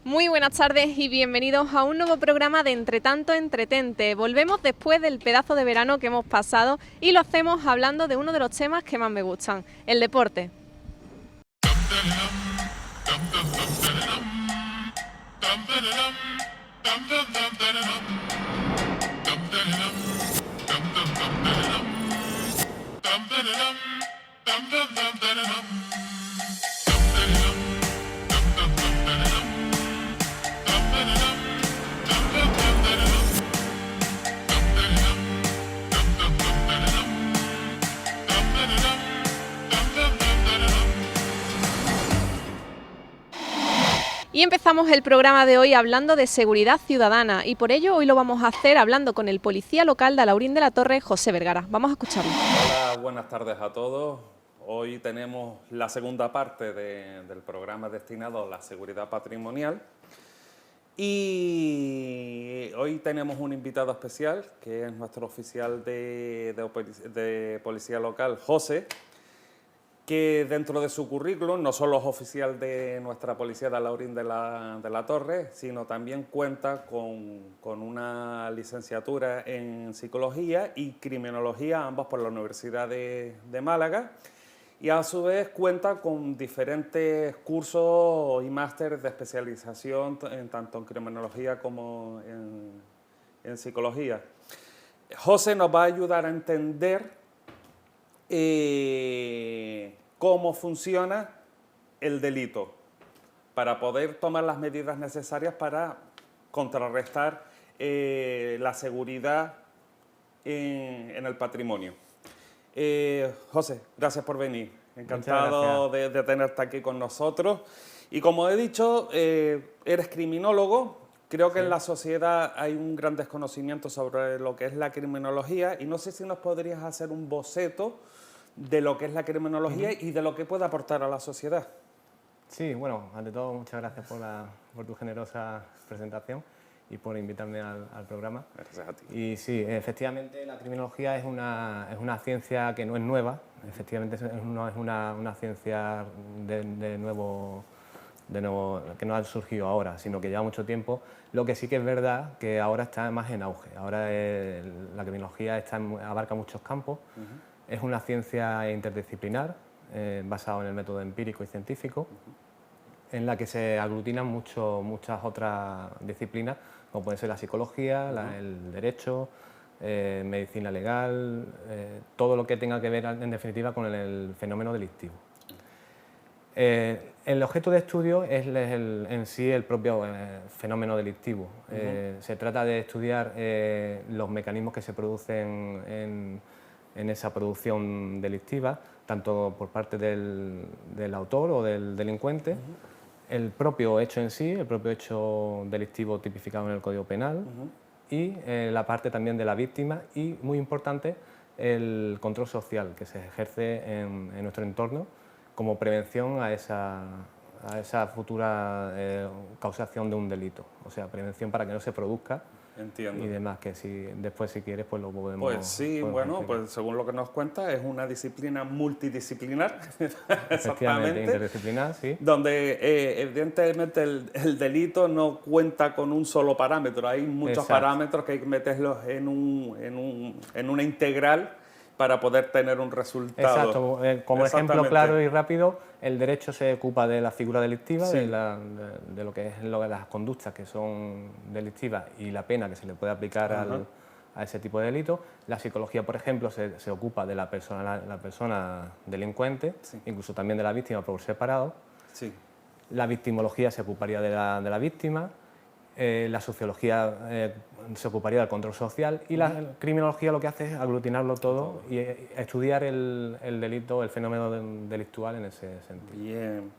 Muy buenas tardes y bienvenidos a un nuevo programa de Entre Tanto Entretente. Volvemos después del pedazo de verano que hemos pasado y lo hacemos hablando de uno de los temas que más me gustan, el deporte. Y empezamos el programa de hoy hablando de seguridad ciudadana y por ello hoy lo vamos a hacer hablando con el policía local de Alaurín de la Torre, José Vergara. Vamos a escucharlo. Hola, buenas tardes a todos. Hoy tenemos la segunda parte del programa destinado a la seguridad patrimonial y hoy tenemos un invitado especial que es nuestro oficial de policía local, José, que dentro de su currículum no solo es oficial de nuestra policía de Alaurín de la Torre, sino también cuenta con una licenciatura en psicología y criminología, ambas por la Universidad de Málaga, y a su vez cuenta con diferentes cursos y másteres de especialización tanto en criminología como en psicología. José nos va a ayudar a entender cómo funciona el delito para poder tomar las medidas necesarias para contrarrestar la seguridad en el patrimonio. José, gracias por venir. Encantado de tenerte aquí con nosotros. Y como he dicho, eres criminólogo. Creo que en la sociedad hay un gran desconocimiento sobre lo que es la criminología y no sé si nos podrías hacer un boceto de lo que es la criminología y de lo que puede aportar a la sociedad. Sí, bueno, ante todo muchas gracias por tu generosa presentación y por invitarme al programa. Gracias a ti. Y sí, efectivamente la criminología es una ciencia que no es nueva, efectivamente no es una ciencia de nuevo, que no ha surgido ahora, sino que lleva mucho tiempo. Lo que sí que es verdad que ahora está más en auge. Ahora la criminología abarca muchos campos. Es una ciencia interdisciplinar, basada en el método empírico y científico, en la que se aglutinan muchas otras disciplinas, como pueden ser la psicología, el derecho, medicina legal, todo lo que tenga que ver, en definitiva, con el fenómeno delictivo. El objeto de estudio es en sí el propio fenómeno delictivo. Se trata de estudiar los mecanismos que se producen en esa producción delictiva, tanto por parte del autor o del delincuente, el propio hecho en sí, el propio hecho delictivo tipificado en el Código Penal, y la parte también de la víctima y, muy importante, el control social que se ejerce en nuestro entorno como prevención a esa futura causación de un delito, o sea, prevención para que no se produzca. Entiendo. Y demás, que después si quieres pues lo podemos... Pues sí, bueno, pues según lo que nos cuenta es una disciplina multidisciplinar, exactamente, interdisciplinar, sí. Donde evidentemente el delito no cuenta con un solo parámetro, hay muchos parámetros que hay que meterlos en una integral para poder tener un resultado. Exacto, como ejemplo claro y rápido, el derecho se ocupa de la figura delictiva, de lo que es las conductas que son delictivas y la pena que se le puede aplicar a ese tipo de delito. La psicología, por ejemplo, se ocupa de la persona delincuente, incluso también de la víctima por separado. La victimología se ocuparía de la víctima. La sociología se ocuparía del control social y la criminología lo que hace es aglutinarlo todo y estudiar el delito, el fenómeno delictual en ese sentido. Bien.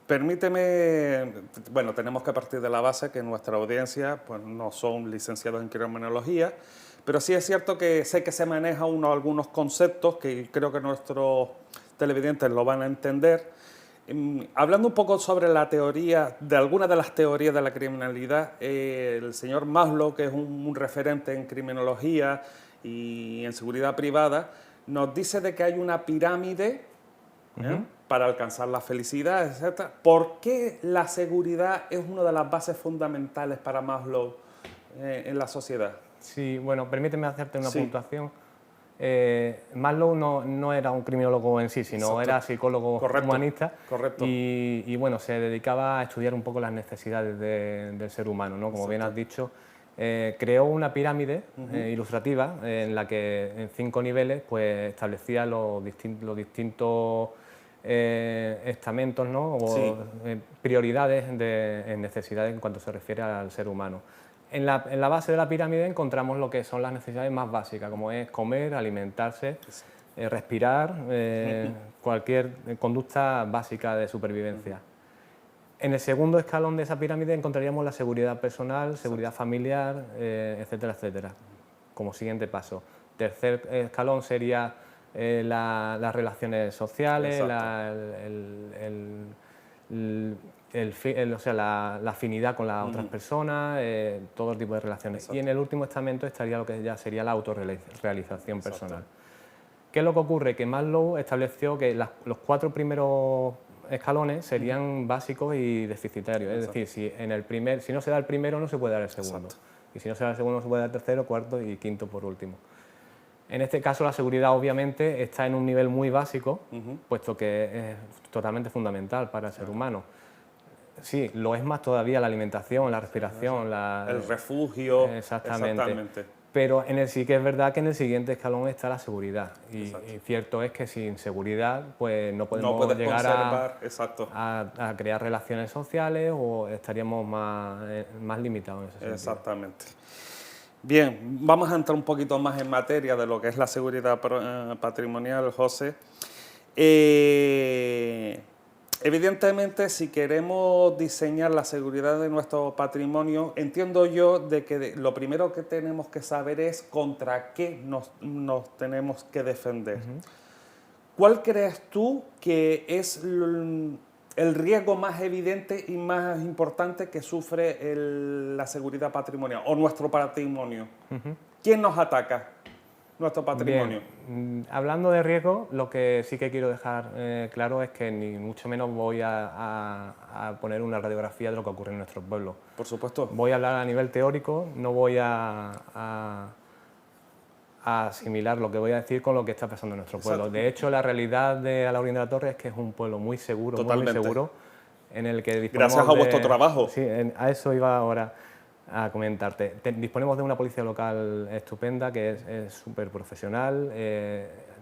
Permíteme, bueno, tenemos que partir de la base que nuestra audiencia pues, no son licenciados en criminología, pero sí es cierto que sé que se manejan algunos conceptos que creo que nuestros televidentes lo van a entender. Hablando un poco sobre la teoría, de algunas de las teorías de la criminalidad, el señor Maslow, que es un referente en criminología y en seguridad privada, nos dice de que hay una pirámide para alcanzar la felicidad, etc. ¿Por qué la seguridad es una de las bases fundamentales para Maslow en la sociedad? Sí, bueno, permíteme hacerte una Sí. puntuación. Maslow no era un criminólogo en sí, sino Exacto. era psicólogo Correcto, humanista. correcto. Y, bueno, se dedicaba a estudiar un poco las necesidades del ser humano, ¿no? Como bien has dicho, creó una pirámide ilustrativa en la que en 5 niveles pues, establecía los distintos estamentos, ¿no? O Sí. prioridades en necesidades en cuanto se refiere al ser humano. En la base de la pirámide encontramos lo que son las necesidades más básicas, como es comer, alimentarse, respirar, cualquier conducta básica de supervivencia. En el segundo escalón de esa pirámide encontraríamos la seguridad personal, seguridad familiar, etcétera, etcétera, como siguiente paso. Tercer escalón sería las relaciones sociales, o sea, la afinidad con las otras personas, todo tipo de relaciones. Exacto. Y en el último estamento estaría lo que ya sería la autorrealización personal. ¿Qué es lo que ocurre? Que Maslow estableció que los 4 primeros escalones serían básicos y deficitarios. Es decir, si no se da el primero, no se puede dar el segundo. Exacto. Y si no se da el segundo, no se puede dar el tercero, cuarto y quinto por último. En este caso, la seguridad obviamente está en un nivel muy básico, puesto que es totalmente fundamental para el ser humano. Sí, lo es más todavía la alimentación, la respiración, El refugio. Exactamente. Pero sí que es verdad que en el siguiente escalón está la seguridad. Y cierto es que sin seguridad pues no podemos llegar a crear relaciones sociales o estaríamos más limitados en ese sentido. Exactamente. Bien, vamos a entrar un poquito más en materia de lo que es la seguridad patrimonial, José. Evidentemente, si queremos diseñar la seguridad de nuestro patrimonio, entiendo yo de que lo primero que tenemos que saber es contra qué nos tenemos que defender. ¿Cuál crees tú que es el riesgo más evidente y más importante que sufre la seguridad patrimonial o nuestro patrimonio? ¿Quién nos ataca? Nuestro patrimonio. Bien, hablando de riesgo, lo que sí que quiero dejar claro es que ni mucho menos voy a poner una radiografía de lo que ocurre en nuestros pueblos. Por supuesto. Voy a hablar a nivel teórico, no voy a asimilar lo que voy a decir con lo que está pasando en nuestro pueblo. De hecho, la realidad de Alhaurín de la Torre es que es un pueblo muy seguro, totalmente, muy seguro, en el que disponemos gracias a vuestro trabajo. Sí, a eso iba ahora a comentarte. Disponemos de una policía local estupenda, que es súper profesional,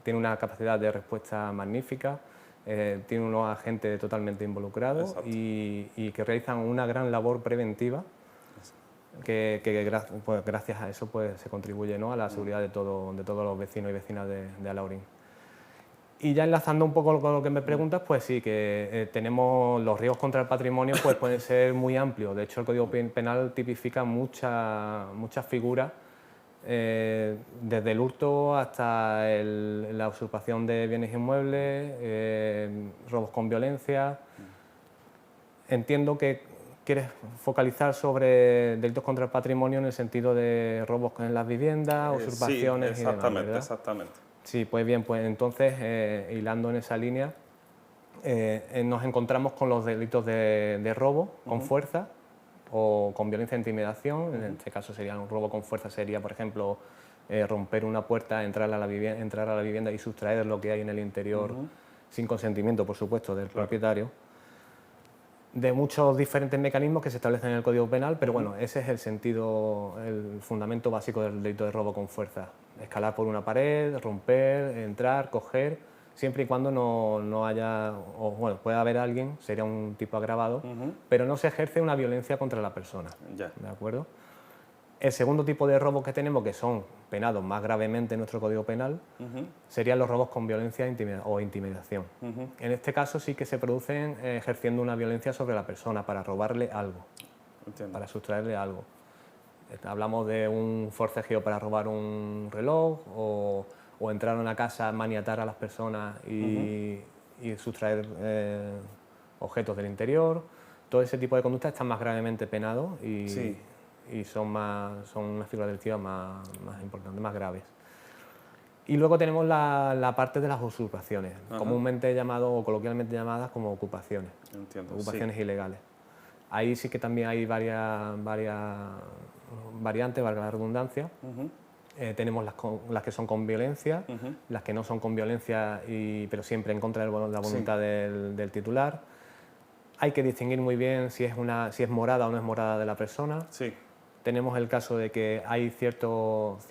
tiene una capacidad de respuesta magnífica, tiene unos agentes totalmente involucrados y que realizan una gran labor preventiva, que pues, gracias a eso pues, se contribuye, ¿no?, a la seguridad de todos los vecinos y vecinas de Alhaurín. Y ya enlazando un poco con lo que me preguntas, pues sí, que tenemos los riesgos contra el patrimonio, pues pueden ser muy amplios. De hecho, el Código Penal tipifica muchas figuras, desde el hurto hasta la usurpación de bienes inmuebles, robos con violencia. Entiendo que quieres focalizar sobre delitos contra el patrimonio en el sentido de robos en las viviendas, usurpaciones sí, y demás, ¿verdad? Exactamente. Sí, pues bien, pues entonces, hilando en esa línea, nos encontramos con los delitos de robo con fuerza o con violencia e intimidación. En este caso sería un robo con fuerza, sería, por ejemplo, romper una puerta, entrar a la vivienda y sustraer lo que hay en el interior sin consentimiento, por supuesto, del propietario. De muchos diferentes mecanismos que se establecen en el Código Penal, pero bueno, ese es el fundamento básico del delito de robo con fuerza. Escalar por una pared, romper, entrar, coger, siempre y cuando no haya, o bueno, puede haber alguien, sería un tipo agravado, pero no se ejerce una violencia contra la persona, ¿de acuerdo? El segundo tipo de robos que tenemos, que son penados más gravemente en nuestro Código Penal, serían los robos con violencia o intimidación. En este caso sí que se producen ejerciendo una violencia sobre la persona para robarle algo, para sustraerle algo. Hablamos de un forcejeo para robar un reloj o entrar a una casa, maniatar a las personas y sustraer objetos del interior. Todo ese tipo de conductas están más gravemente penados y son unas figuras delictivas más importantes, más graves. Y luego tenemos la parte de las usurpaciones, Ajá. comúnmente llamado o coloquialmente llamadas como ocupaciones, Entiendo, ocupaciones sí. ilegales. Ahí sí que también hay variantes, valga la redundancia. Ujú, Tenemos las que son con violencia, ujú. las que no son con violencia, pero siempre en contra de la voluntad del titular. Hay que distinguir muy bien si es morada o no es morada de la persona. Sí, Tenemos el caso de que hay ciertos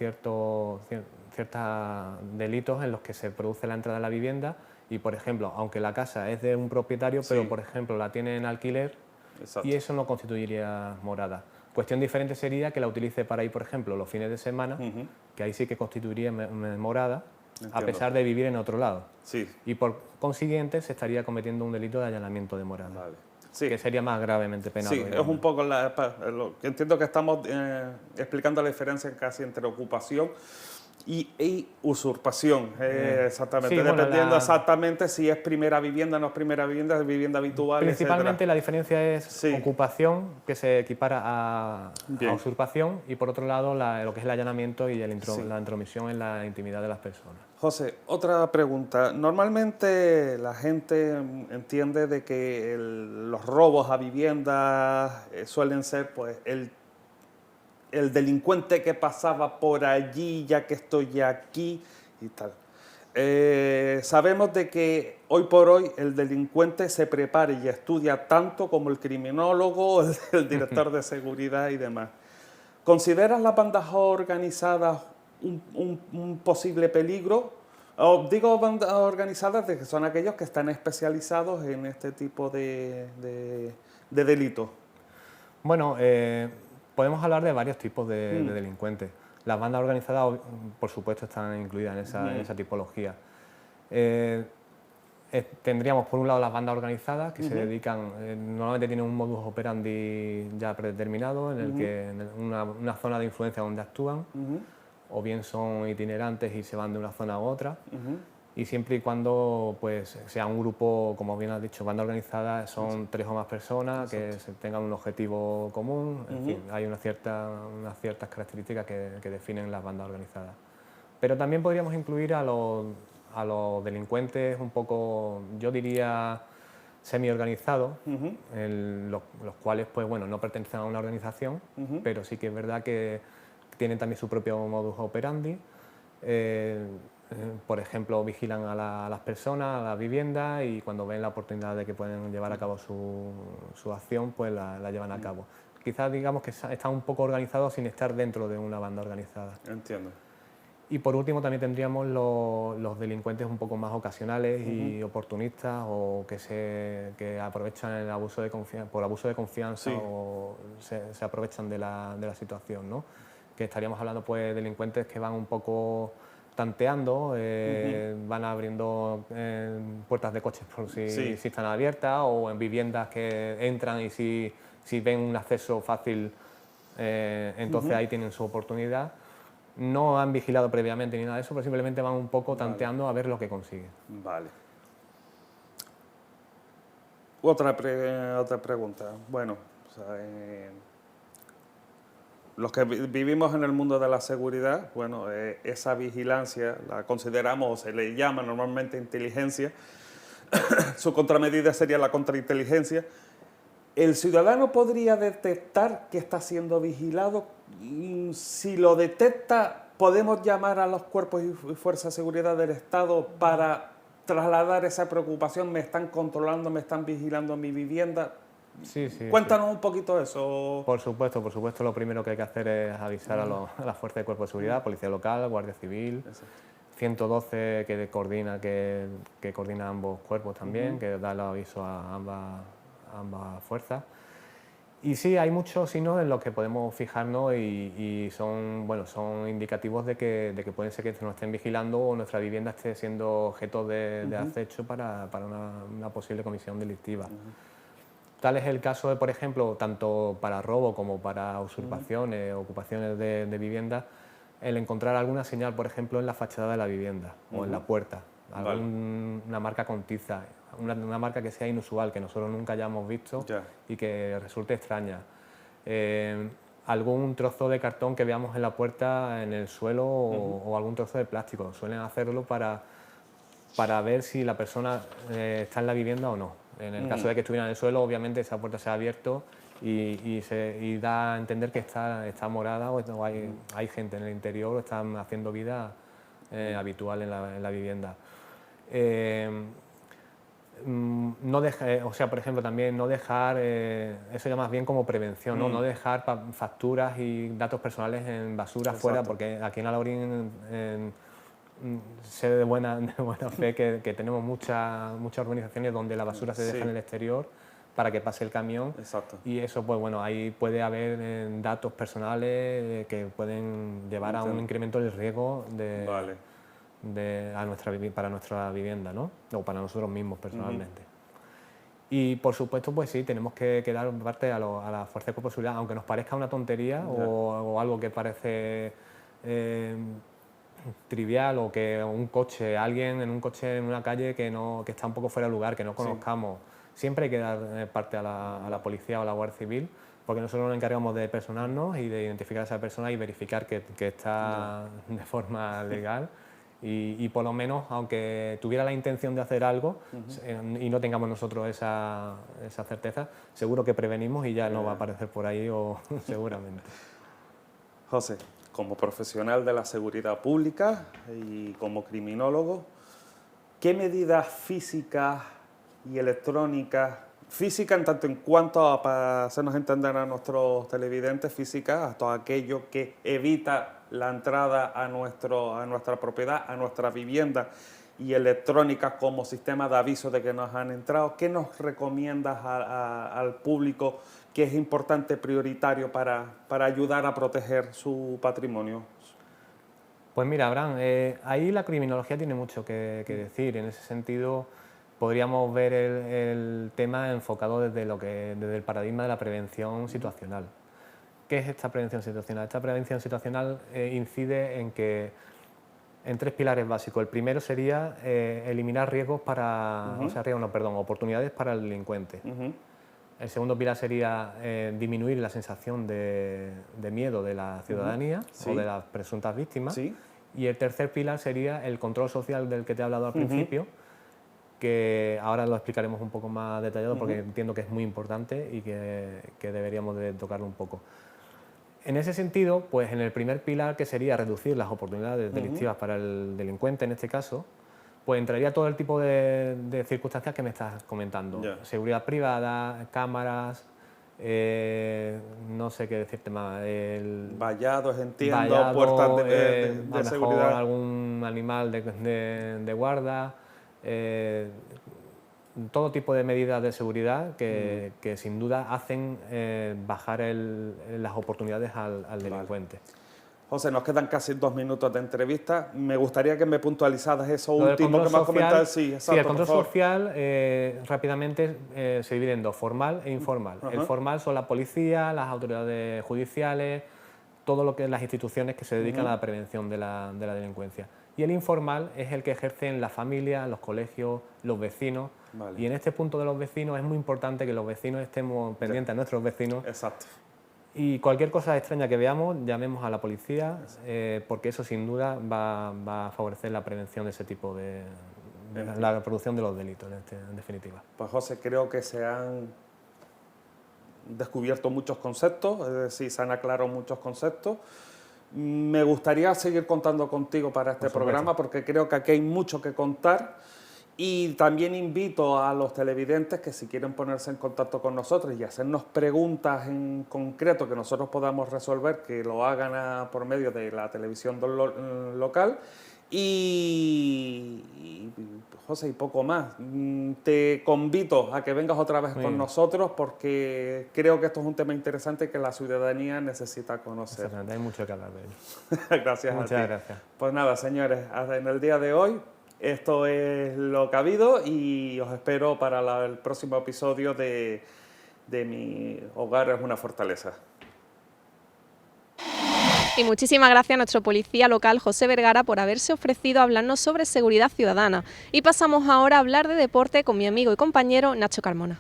delitos en los que se produce la entrada a la vivienda y, por ejemplo, aunque la casa es de un propietario, Sí. pero, por ejemplo, la tiene en alquiler, exacto. y eso no constituiría morada. Cuestión diferente sería que la utilice para ir, por ejemplo, los fines de semana, Ujú, que ahí sí que constituiría morada, a Entiendo. pesar de vivir en otro lado. Sí, Y por consiguiente se estaría cometiendo un delito de allanamiento de morada, vale. Sí. que sería más gravemente penado. Sí, es digamos. un poco lo que entiendo que estamos explicando la diferencia casi entre ocupación y usurpación. Exactamente, sí, bueno, dependiendo exactamente si es primera vivienda, no es primera vivienda, es vivienda habitual, Principalmente etcétera. la diferencia es Sí. ocupación, que se equipara a Bien. usurpación, y por otro lado lo que es el allanamiento y Sí. la intromisión en la intimidad de las personas. José, otra pregunta. Normalmente la gente entiende de que los robos a viviendas suelen ser pues el delincuente que pasaba por allí, ya que estoy aquí y tal. Sabemos de que hoy por hoy el delincuente se prepara y estudia tanto como el criminólogo, el director de seguridad y demás. ¿Consideras las bandas organizadas un posible peligro? O digo bandas organizadas de que son aquellos que están especializados en este tipo de delitos. Bueno, podemos hablar de varios tipos de delincuentes. Las bandas organizadas, por supuesto, están incluidas en esa tipología. Tendríamos, por un lado, las bandas organizadas, que se dedican, normalmente tienen un modus operandi ya predeterminado, en el que en una zona de influencia donde actúan, o bien son itinerantes y se van de una zona a otra. Y siempre y cuando pues, sea un grupo, como bien has dicho, banda organizada, son 3 o más personas que tengan un objetivo común. En fin, hay unas ciertas características que definen las bandas organizadas. Pero también podríamos incluir a los delincuentes un poco, yo diría, semi-organizados, los cuales pues, bueno, no pertenecen a una organización, pero sí que es verdad que tienen también su propio modus operandi. Por ejemplo, vigilan a las personas, a las viviendas, y cuando ven la oportunidad de que pueden llevar a cabo su acción, pues la llevan a cabo. Quizás digamos que están un poco organizados sin estar dentro de una banda organizada. Entiendo. Y por último también tendríamos los delincuentes un poco más ocasionales y oportunistas, o que aprovechan el abuso de por abuso de confianza, Sí. o se aprovechan de la situación, ¿no? Que estaríamos hablando pues de delincuentes que van un poco tanteando, van abriendo puertas de coches por si están abiertas, o en viviendas que entran y si ven un acceso fácil, entonces ahí tienen su oportunidad. No han vigilado previamente ni nada de eso, pero simplemente van un poco tanteando a ver lo que consiguen. Vale. Otra pregunta. Bueno, o sea, los que vivimos en el mundo de la seguridad, bueno, esa vigilancia la consideramos, o se le llama normalmente inteligencia. Su contramedida sería la contrainteligencia. ¿El ciudadano podría detectar que está siendo vigilado? Si lo detecta, ¿podemos llamar a los cuerpos y fuerzas de seguridad del Estado para trasladar esa preocupación? ¿Me están controlando, me están vigilando en mi vivienda? Sí, sí. Cuéntanos un poquito eso. Por supuesto, lo primero que hay que hacer es avisar a las fuerzas de cuerpo de seguridad, Policía Local, Guardia Civil, 112 que coordina ambos cuerpos también, que da el aviso a ambas fuerzas. Y sí, hay muchos signos en los que podemos fijarnos y son indicativos de que pueden ser que nos estén vigilando o nuestra vivienda esté siendo objeto de acecho para una posible comisión delictiva. Tal es el caso de, por ejemplo, tanto para robo como para usurpaciones, ocupaciones de vivienda, el encontrar alguna señal, por ejemplo, en la fachada de la vivienda o en la puerta, una marca con tiza, una marca que sea inusual, que nosotros nunca hayamos visto y que resulte extraña. algún trozo de cartón que veamos en la puerta, en el suelo o algún trozo de plástico. Suelen hacerlo para ver si la persona está en la vivienda o no. En el caso de que estuviera en el suelo, obviamente esa puerta se ha abierto y da a entender que está morada o hay gente en el interior o están haciendo vida habitual en la vivienda. Por ejemplo, también no dejar, eso ya más bien como prevención, ¿no? No dejar facturas y datos personales en basura fuera, porque aquí en Alhaurín sé de buena fe que tenemos muchas organizaciones donde la basura se deja en el exterior para que pase el camión. Exacto. Y eso, pues bueno, ahí puede haber datos personales que pueden llevar a un incremento del riesgo para nuestra vivienda, ¿no? O para nosotros mismos personalmente. Y por supuesto, pues sí, tenemos que dar parte a la fuerza de cuerpo de seguridad, aunque nos parezca una tontería o algo que parece trivial, o que alguien en un coche en una calle que está un poco fuera de lugar, que no conozcamos. Siempre hay que dar parte a la policía o a la Guardia Civil, porque nosotros nos encargamos de personarnos y de identificar a esa persona y verificar que está de forma legal. Y por lo menos, aunque tuviera la intención de hacer algo y no tengamos nosotros esa certeza, seguro que prevenimos y ya no va a aparecer por ahí seguramente. José, como profesional de la seguridad pública y como criminólogo, ¿qué medidas físicas y electrónicas, física en tanto en cuanto para hacernos entender a nuestros televidentes, física, a todo aquello que evita la entrada a nuestra propiedad, a nuestra vivienda, y electrónicas como sistema de aviso de que nos han entrado, ¿qué nos recomiendas al público que es importante, prioritario para ayudar a proteger su patrimonio? Pues mira, Abraham, ahí la criminología tiene mucho que decir. En ese sentido, podríamos ver el tema enfocado desde el paradigma de la prevención situacional. ¿Qué es esta prevención situacional? Esta prevención situacional incide en tres pilares básicos. El primero sería eliminar riesgos oportunidades para el delincuente. El segundo pilar sería disminuir la sensación de miedo de la ciudadanía o de las presuntas víctimas. Y el tercer pilar sería el control social del que te he hablado al principio, que ahora lo explicaremos un poco más detallado porque entiendo que es muy importante y que deberíamos de tocarlo un poco. En ese sentido, pues en el primer pilar, que sería reducir las oportunidades delictivas para el delincuente en este caso, pues entraría todo el tipo de circunstancias que me estás comentando. Seguridad privada, cámaras, no sé qué decirte más. Vallados, entiendo, puertas de seguridad. Algún animal de guarda, todo tipo de medidas de seguridad que sin duda hacen bajar las oportunidades al delincuente. José, nos quedan casi 2 minutos de entrevista. Me gustaría que me puntualizaras eso último que me has comentado. Sí, el control social rápidamente se divide en dos, formal e informal. El formal son la policía, las autoridades judiciales, todo lo que es las instituciones que se dedican a la prevención de la delincuencia. Y el informal es el que ejercen la familia, los colegios, los vecinos. Y en este punto de los vecinos es muy importante que los vecinos estemos pendientes a nuestros vecinos. Exacto. Y cualquier cosa extraña que veamos, llamemos a la policía, porque eso sin duda va a favorecer la prevención de ese tipo la producción de los delitos, en definitiva. Pues José, creo que se han descubierto muchos conceptos, es decir, se han aclarado muchos conceptos. Me gustaría seguir contando contigo para este programa porque creo que aquí hay mucho que contar. Y también invito a los televidentes que si quieren ponerse en contacto con nosotros y hacernos preguntas en concreto que nosotros podamos resolver, que lo hagan por medio de la televisión local. Y José, y poco más. Te convito a que vengas otra vez con nosotros porque creo que esto es un tema interesante que la ciudadanía necesita conocer. Exactamente, hay mucho que hablar de ello. Gracias a ti. Muchas gracias. Pues nada, señores, en el día de hoy esto es lo que ha habido y os espero para el próximo episodio de Mi Hogar es una Fortaleza. Y muchísimas gracias a nuestro policía local, José Vergara, por haberse ofrecido a hablarnos sobre seguridad ciudadana. Y pasamos ahora a hablar de deporte con mi amigo y compañero Nacho Carmona.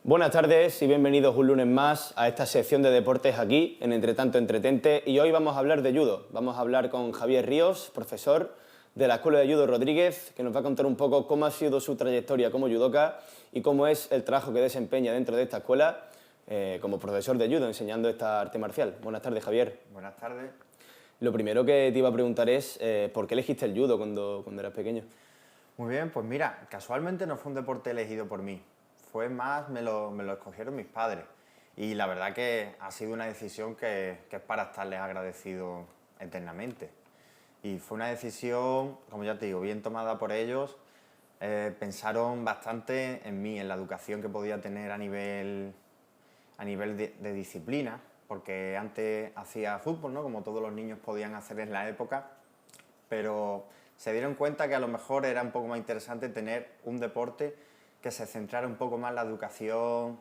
Buenas tardes y bienvenidos un lunes más a esta sección de deportes aquí, en Entretanto Entretente. Y hoy vamos a hablar de judo. Vamos a hablar con Javier Ríos, profesor de la Escuela de Judo Rodríguez, que nos va a contar un poco cómo ha sido su trayectoria como judoka y cómo es el trabajo que desempeña dentro de esta escuela como profesor de judo, enseñando esta arte marcial. Buenas tardes, Javier. Buenas tardes. Lo primero que te iba a preguntar es ¿por qué elegiste el judo cuando eras pequeño? Muy bien, pues mira, casualmente no fue un deporte elegido por mí. Fue más, me lo escogieron mis padres. Y la verdad que ha sido una decisión que es para estarles agradecido eternamente. Y fue una decisión, como ya te digo, bien tomada por ellos. Pensaron bastante en mí, en la educación que podía tener a nivel de disciplina, porque antes hacía fútbol, ¿no? Como todos los niños podían hacer en la época, pero se dieron cuenta que a lo mejor era un poco más interesante tener un deporte que se centrara un poco más en la educación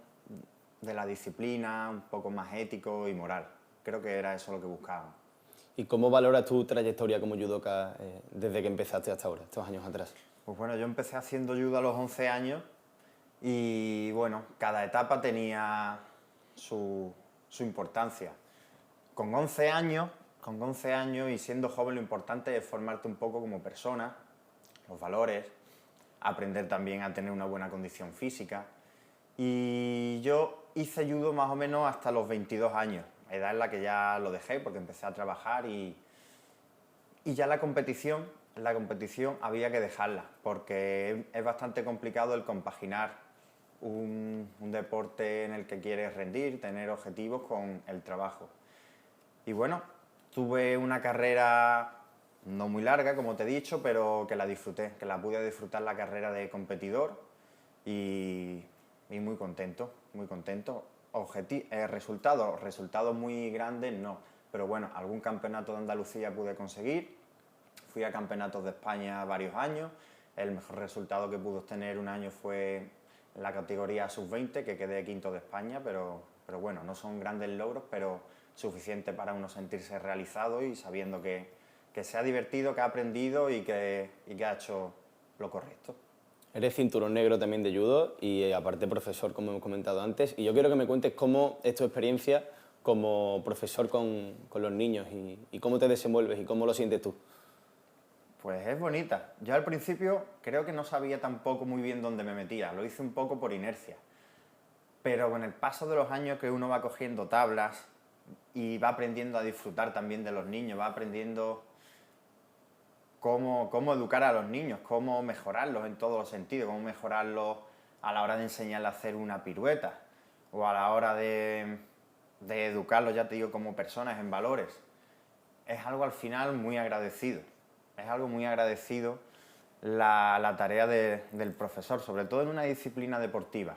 de la disciplina, un poco más ético y moral. Creo que era eso lo que buscaban. ¿Y cómo valoras tu trayectoria como judoka desde que empezaste hasta ahora, estos años atrás? Pues bueno, yo empecé haciendo judo a los 11 años y bueno, cada etapa tenía su importancia. Con 11 años y siendo joven, lo importante es formarte un poco como persona, los valores, aprender también a tener una buena condición física. Y yo hice judo más o menos hasta los 22 años, edad en la que ya lo dejé porque empecé a trabajar y ya la competición había que dejarla porque es bastante complicado el compaginar un deporte en el que quieres rendir, tener objetivos con el trabajo. Y bueno, tuve una carrera no muy larga, como te he dicho, pero que la disfruté, que la pude disfrutar la carrera de competidor y muy contento, muy contento. Resultados muy grandes no, pero bueno, algún campeonato de Andalucía pude conseguir, fui a campeonatos de España varios años, el mejor resultado que pude obtener un año fue en la categoría sub-20, que quedé quinto de España, pero bueno, no son grandes logros, pero suficiente para uno sentirse realizado y sabiendo que se ha divertido, que ha aprendido y que ha hecho lo correcto. Eres cinturón negro también de judo y aparte profesor, como hemos comentado antes, y yo quiero que me cuentes cómo es tu experiencia como profesor con los niños y cómo te desenvuelves y cómo lo sientes tú. Pues es bonita. Yo al principio creo que no sabía tampoco muy bien dónde me metía, lo hice un poco por inercia. Pero con el paso de los años que uno va cogiendo tablas y va aprendiendo a disfrutar también de los niños, va aprendiendo cómo educar a los niños, cómo mejorarlos en todos los sentidos, cómo mejorarlos a la hora de enseñarles a hacer una pirueta o a la hora de educarlos, ya te digo, como personas en valores. Es algo al final muy agradecido. Es algo muy agradecido la tarea del profesor, sobre todo en una disciplina deportiva,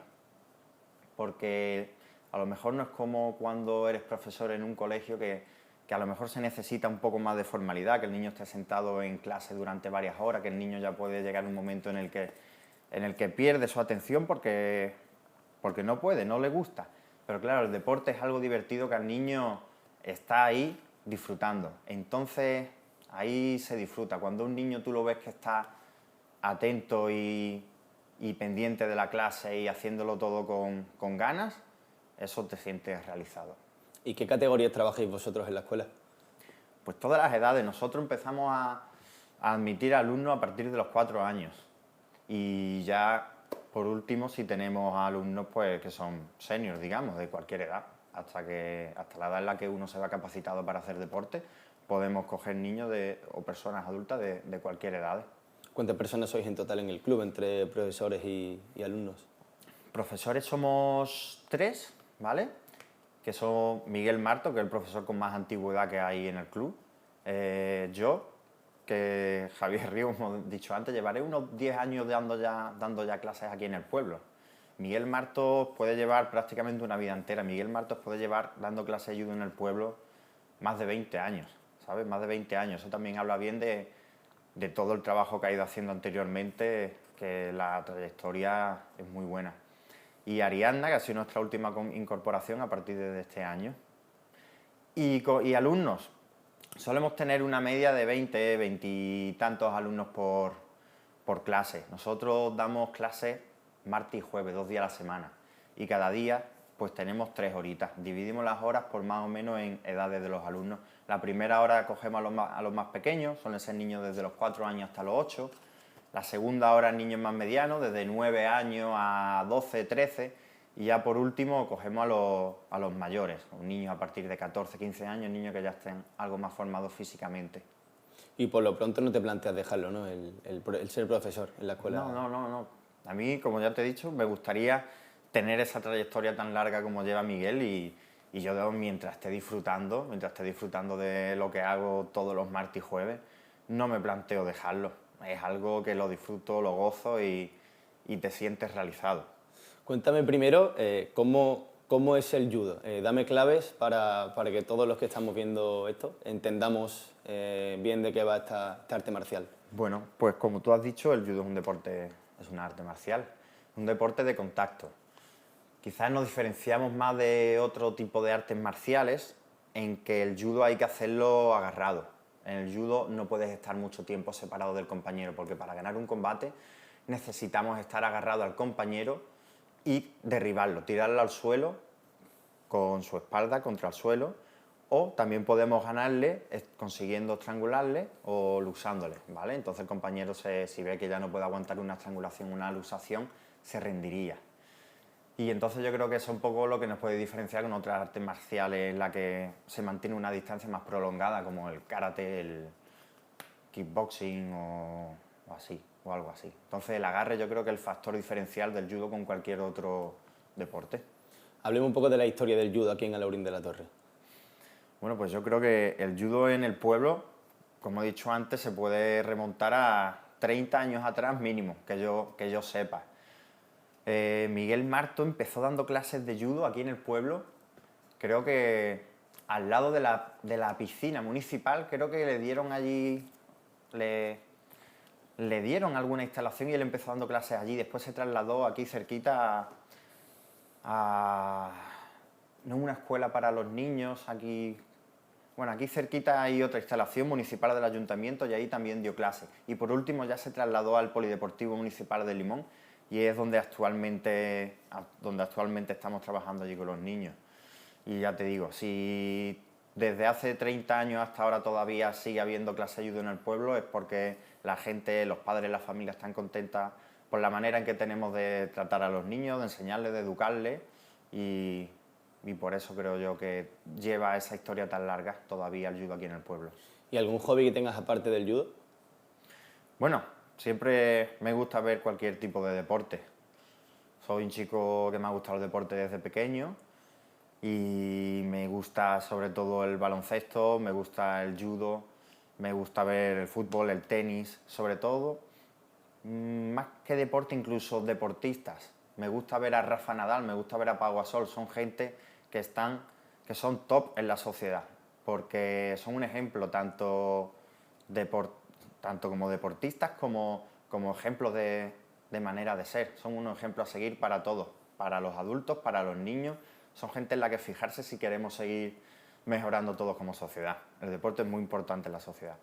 porque a lo mejor no es como cuando eres profesor en un colegio que a lo mejor se necesita un poco más de formalidad, que el niño esté sentado en clase durante varias horas, que el niño ya puede llegar a un momento en el que pierde su atención porque no puede, no le gusta. Pero claro, el deporte es algo divertido que al niño está ahí disfrutando. Entonces ahí se disfruta. Cuando un niño tú lo ves que está atento y pendiente de la clase y haciéndolo todo con ganas, eso te sientes realizado. ¿Y qué categorías trabajáis vosotros en la escuela? Pues todas las edades. Nosotros empezamos a admitir alumnos a partir de los 4 años. Y ya, por último, si tenemos alumnos pues, que son seniors, digamos, de cualquier edad. Hasta la edad en la que uno se va capacitado para hacer deporte, podemos coger niños o personas adultas de cualquier edad. ¿Cuántas personas sois en total en el club, entre profesores y alumnos? Profesores somos 3, ¿vale? Que son Miguel Marto, que es el profesor con más antigüedad que hay en el club. Yo, que Javier Ríos, como he dicho antes, llevaré unos 10 años dando ya clases aquí en el pueblo. Miguel Martos puede llevar prácticamente una vida entera. Miguel Martos puede llevar dando clases de judo en el pueblo más de 20 años, ¿sabes? Más de 20 años. Eso también habla bien de todo el trabajo que ha ido haciendo anteriormente, que la trayectoria es muy buena. Y Ariadna, que ha sido nuestra última incorporación a partir de este año. Y alumnos, solemos tener una media de 20 y tantos alumnos por clase. Nosotros damos clases martes y jueves, 2 días a la semana. y cada día pues tenemos 3 horitas. Dividimos las horas por más o menos en edades de los alumnos. La primera hora cogemos a los más pequeños, suelen ser niños desde los 4 años hasta los 8. La segunda hora niños más medianos, desde 9 años a 12, 13. Y ya por último cogemos a los mayores, niños a partir de 14, 15 años, niños que ya estén algo más formados físicamente. Y por lo pronto no te planteas dejarlo, ¿no? El ser profesor en la escuela. No. A mí, como ya te he dicho, me gustaría tener esa trayectoria tan larga como lleva Miguel y yo mientras esté disfrutando de lo que hago todos los martes y jueves, no me planteo dejarlo. Es algo que lo disfruto, lo gozo y te sientes realizado. Cuéntame primero cómo es el judo. Dame claves para que todos los que estamos viendo esto entendamos bien de qué va esta arte marcial. Bueno, pues como tú has dicho, el judo es un deporte, es una arte marcial, un deporte de contacto. Quizás nos diferenciamos más de otro tipo de artes marciales en que el judo hay que hacerlo agarrado. En el judo no puedes estar mucho tiempo separado del compañero porque para ganar un combate necesitamos estar agarrado al compañero y derribarlo, tirarlo al suelo con su espalda contra el suelo, o también podemos ganarle consiguiendo estrangularle o luxándole, ¿vale? Entonces el compañero, si ve que ya no puede aguantar una estrangulación, una luxación, se rendiría. Y entonces yo creo que eso es un poco lo que nos puede diferenciar con otras artes marciales en la que se mantiene una distancia más prolongada, como el karate, el kickboxing o así, o algo así. Entonces el agarre yo creo que es el factor diferencial del judo con cualquier otro deporte. Hablemos un poco de la historia del judo aquí en Alhaurín de la Torre. Bueno, pues yo creo que el judo en el pueblo, como he dicho antes, se puede remontar a 30 años atrás mínimo, que yo sepa. Miguel Marto empezó dando clases de judo aquí en el pueblo, creo que al lado de la piscina municipal, creo que le dieron allí, le dieron alguna instalación y él empezó dando clases allí. Después se trasladó aquí cerquita a no una escuela para los niños, aquí cerquita hay otra instalación municipal del ayuntamiento y ahí también dio clases. Y por último ya se trasladó al Polideportivo Municipal de Limón y es donde actualmente estamos trabajando allí con los niños. Y ya te digo, si desde hace 30 años hasta ahora todavía sigue habiendo clase de judo en el pueblo es porque la gente, los padres, las familias están contentas por la manera en que tenemos de tratar a los niños, de enseñarles, de educarles y por eso creo yo que lleva esa historia tan larga todavía el judo aquí en el pueblo. ¿Y algún hobby que tengas aparte del judo? Bueno, siempre me gusta ver cualquier tipo de deporte. Soy un chico que me ha gustado el deporte desde pequeño y me gusta sobre todo el baloncesto, me gusta el judo, me gusta ver el fútbol, el tenis, sobre todo, más que deporte, incluso deportistas. Me gusta ver a Rafa Nadal, me gusta ver a Pau Gasol, son gente que son top en la sociedad, porque son un ejemplo tanto como deportistas como ejemplos de manera de ser. Son unos ejemplos a seguir para todos, para los adultos, para los niños. Son gente en la que fijarse si queremos seguir mejorando todos como sociedad. El deporte es muy importante en la sociedad.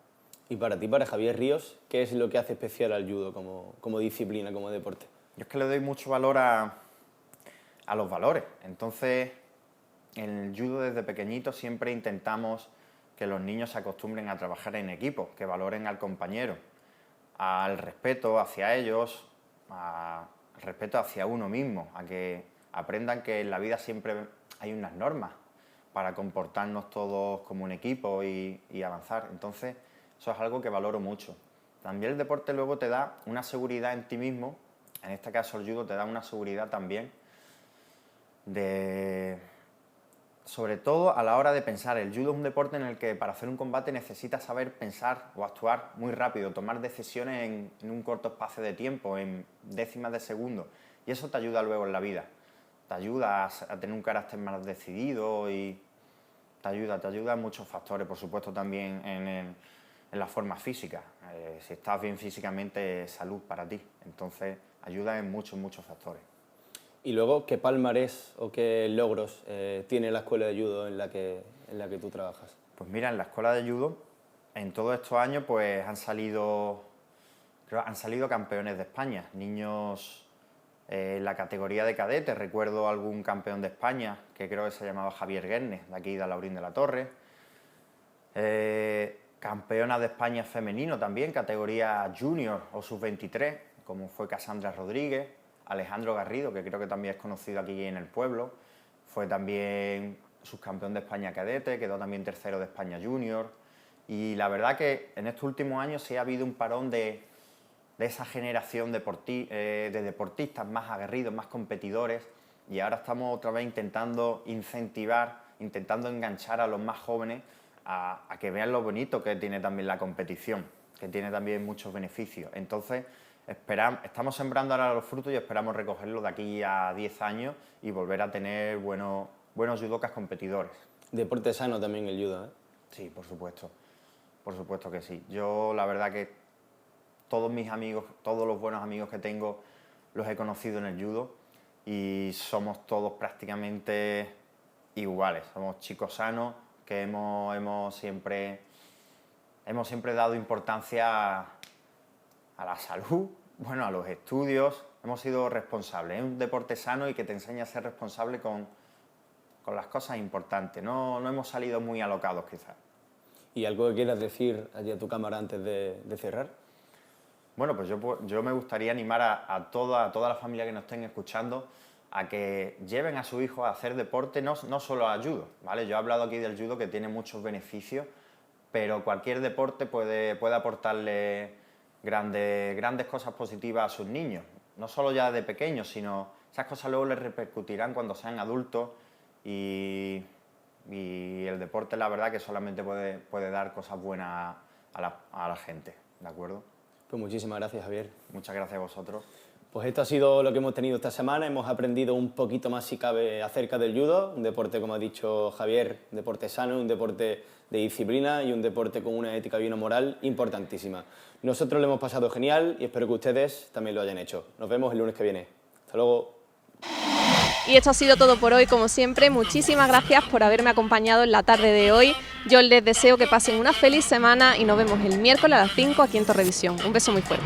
Y para ti, para Javier Ríos, ¿qué es lo que hace especial al judo como disciplina, como deporte? Yo es que le doy mucho valor a los valores. Entonces, en el judo desde pequeñito siempre intentamos que los niños se acostumbren a trabajar en equipo, que valoren al compañero, al respeto hacia ellos, al respeto hacia uno mismo, a que aprendan que en la vida siempre hay unas normas para comportarnos todos como un equipo y avanzar. Entonces, eso es algo que valoro mucho. También el deporte luego te da una seguridad en ti mismo, en este caso el judo te da una seguridad también sobre todo a la hora de pensar. El judo es un deporte en el que para hacer un combate necesitas saber pensar o actuar muy rápido, tomar decisiones en un corto espacio de tiempo, en décimas de segundo, y eso te ayuda luego en la vida. Te ayuda a tener un carácter más decidido y te ayuda en muchos factores, por supuesto también en la forma física. Si estás bien físicamente, es salud para ti. Entonces, ayuda en muchos factores. Y luego, ¿qué palmarés o qué logros tiene la escuela de judo en la que tú trabajas? Pues mira, en la escuela de judo, en todos estos años, pues han salido campeones de España, niños En la categoría de cadetes recuerdo algún campeón de España, que creo que se llamaba Javier Guernes, de aquí de Laurín de la Torre. Campeona de España femenino también, categoría junior o sub-23, como fue Casandra Rodríguez. Alejandro Garrido, que creo que también es conocido aquí en el pueblo, fue también subcampeón de España cadete, quedó también tercero de España junior. Y la verdad que en estos últimos años sí ha habido un parón de esa generación de deportistas más aguerridos, más competidores, y ahora estamos otra vez intentando incentivar, intentando enganchar a los más jóvenes a que vean lo bonito que tiene también la competición, que tiene también muchos beneficios. Entonces, estamos sembrando ahora los frutos y esperamos recogerlos de aquí a 10 años y volver a tener buenos judocas competidores. Deporte sano también el judo, ¿eh? Sí, por supuesto que sí. Yo la verdad que todos mis amigos, todos los buenos amigos que tengo los he conocido en el judo y somos todos prácticamente iguales, somos chicos sanos que hemos siempre dado importancia a la salud, bueno, a los estudios, hemos sido responsables. Es un deporte sano y que te enseña a ser responsable con las cosas importantes. No hemos salido muy alocados, quizás. ¿Y algo que quieras decir allí a tu cámara antes de cerrar? Bueno, pues yo me gustaría animar a toda la familia que nos estén escuchando a que lleven a su hijo a hacer deporte, no solo a judo, ¿vale? Yo he hablado aquí del judo, que tiene muchos beneficios, pero cualquier deporte puede aportarle grandes cosas positivas a sus niños, no solo ya de pequeños, sino esas cosas luego les repercutirán cuando sean adultos y el deporte, la verdad, que solamente puede dar cosas buenas a la gente, ¿de acuerdo? Pues muchísimas gracias, Javier. Muchas gracias a vosotros. Pues esto ha sido lo que hemos tenido esta semana. Hemos aprendido un poquito más, si cabe, acerca del judo, un deporte, como ha dicho Javier, un deporte sano, un deporte de disciplina y un deporte con una ética y una moral importantísima. Nosotros lo hemos pasado genial y espero que ustedes también lo hayan hecho. Nos vemos el lunes que viene. Hasta luego. Y esto ha sido todo por hoy, como siempre. Muchísimas gracias por haberme acompañado en la tarde de hoy. Yo les deseo que pasen una feliz semana y nos vemos el miércoles a las 5 aquí en Torrevisión. Un beso muy fuerte.